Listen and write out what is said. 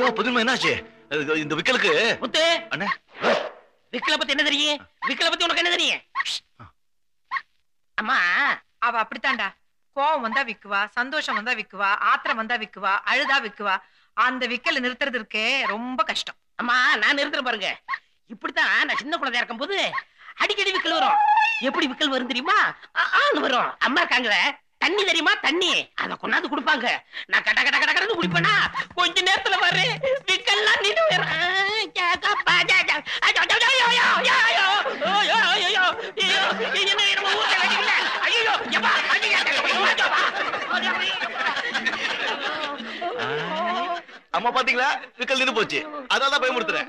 ஐயோ புதுமை என்னாச்சு? இந்த விக்கலுக்கு முத்து அண்ணே, விக்கல பத்தி என்ன தெரியும்? விக்கல பத்தி உனக்கு என்ன தெரியும்? அம்மா அவ அப்படித்தான்டா. கோவம் வந்தா விக்குவா, சந்தோஷம் வந்தா விக்குவா, ஆத்திரம் வந்தா விக்குவா, அழுதா விக்குவா. அந்த விக்கல நிறுத்துறது இருக்கே ரொம்ப கஷ்டம். அம்மா நான் நிறுத்துறேன் பாருங்க. இப்படித்தான் நான் சின்ன குழந்தையா இருக்கும் போது அடிக்கடி விக்கல் வரும். எப்படி விக்கல் வரும் தெரியுமா? வரும். அம்மா இருக்காங்களே, தண்ணி தெரியுமா? தண்ணி அத கொண்டாந்து குடுப்பாங்க. நான் கட கட கட கடந்து குடிப்பேனா, கொஞ்ச நேரத்துல வர்றேன் விக்கல்லாம் நின்று அம்மா பாத்தீங்களா, விக்கல் நின்னு போச்சு. அதான் பயமுறுத்துறேன்.